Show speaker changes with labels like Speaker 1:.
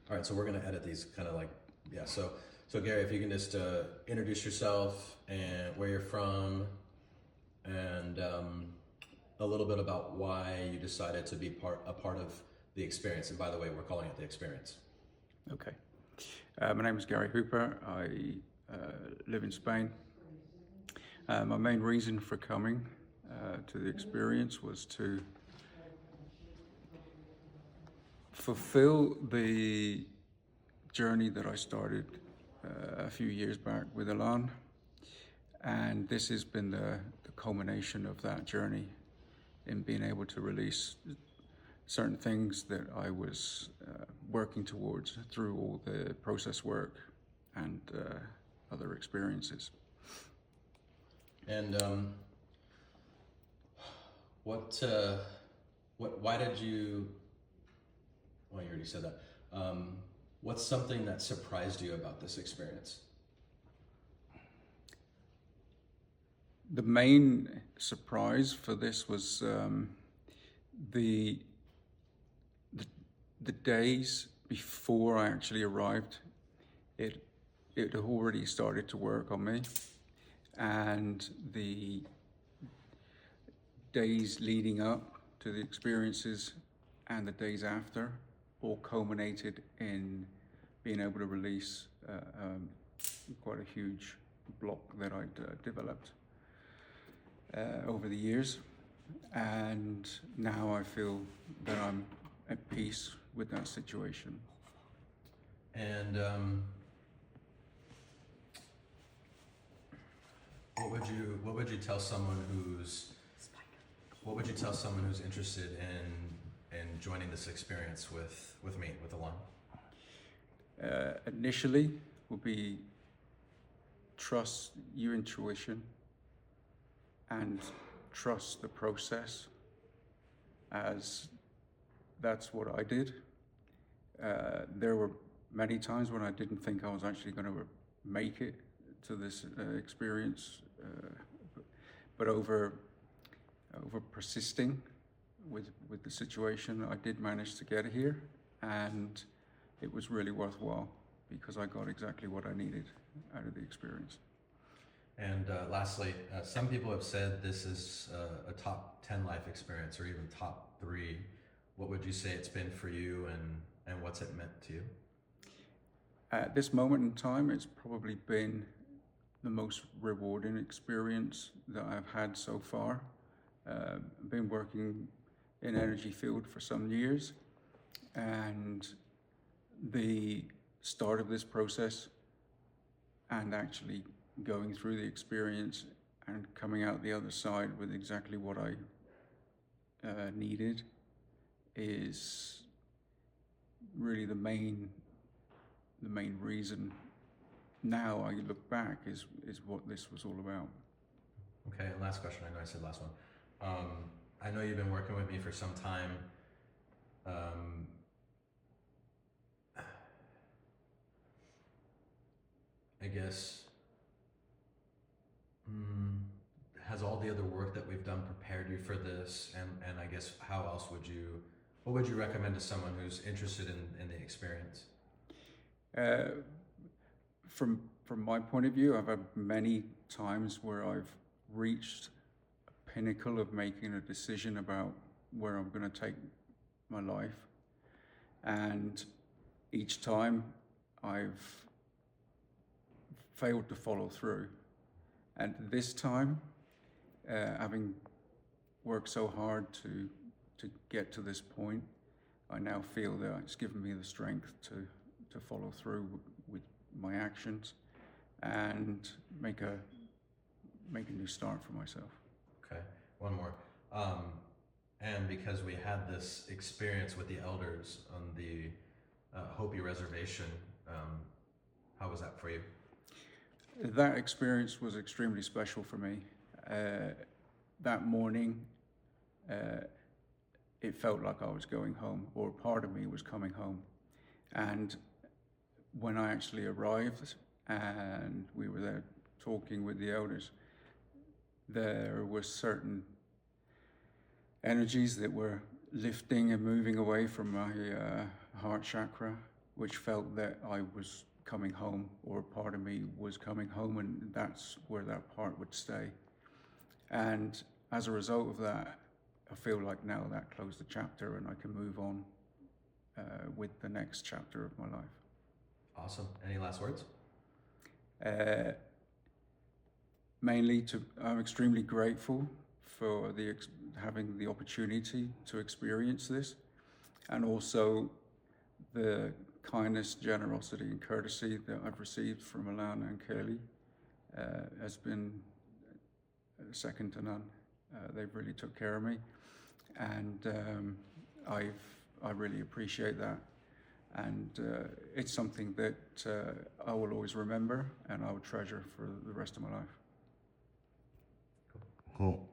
Speaker 1: All right, so we're gonna edit these kind of like, yeah. So Gary, if you can just introduce yourself and where you're from, and a little bit about why you decided to be a part of the experience. And by the way, we're calling it the experience.
Speaker 2: Okay. My name is Gary Hooper. I live in Spain. My main reason for coming to the experience was to fulfill the journey that I started a few years back with Elan. And this has been the culmination of that journey in being able to release certain things that I was working towards through all the process work and other experiences.
Speaker 1: And what, why did you? Well, you already said that. What's something that surprised you about this experience?
Speaker 2: The main surprise for this was the, the the days before I actually arrived. It it had already started to work on me, and the days leading up to the experiences and the days after all culminated in being able to release quite a huge block that I'd developed over the years. And now I feel that I'm at peace with that situation.
Speaker 1: And what would you tell someone who's interested in joining this experience with me, with Alon?
Speaker 2: Initially will be trust your intuition and trust the process, as that's what I did. There were many times when I didn't think I was actually going to make it to this experience, but over persisting with the situation, I did manage to get here, and it was really worthwhile because I got exactly what I needed out of the experience.
Speaker 1: And lastly, some people have said this is a top 10 life experience or even top 3. What would you say it's been for you, and what's it meant to you?
Speaker 2: At this moment in time, it's probably been the most rewarding experience that I've had so far. I've been working in energy field for some years, and the start of this process and actually going through the experience and coming out the other side with exactly what I needed is really the main reason. Now I look back is what this was all about.
Speaker 1: Okay, and last question. I know I said last one. I know you've been working with me for some time. I guess, has all the other work that we've done prepared you for this? And I guess what would you recommend to someone who's interested in the experience?
Speaker 2: From my point of view, I've had many times where I've reached a pinnacle of making a decision about where I'm going to take my life, and each time I've failed to follow through. And this time, having worked so hard to get to this point, I now feel that it's given me the strength to follow through with my actions and make a new start for myself.
Speaker 1: Okay, one more. And because we had this experience with the elders on the Hopi reservation, how was that for you?
Speaker 2: That experience was extremely special for me. That morning, it felt like I was going home, or part of me was coming home. And when I actually arrived and we were there talking with the elders, there were certain energies that were lifting and moving away from my heart chakra, which felt that I was coming home, or a part of me was coming home, and that's where that part would stay. And as a result of that, I feel like now that closed the chapter and I can move on with the next chapter of my life.
Speaker 1: Awesome. Any last words?
Speaker 2: Mainly I'm extremely grateful for having the opportunity to experience this, and also the kindness, generosity, and courtesy that I've received from Alana and Curly has been second to none. They've really took care of me, and I really appreciate that. And it's something that I will always remember and I will treasure for the rest of my life.
Speaker 3: Cool.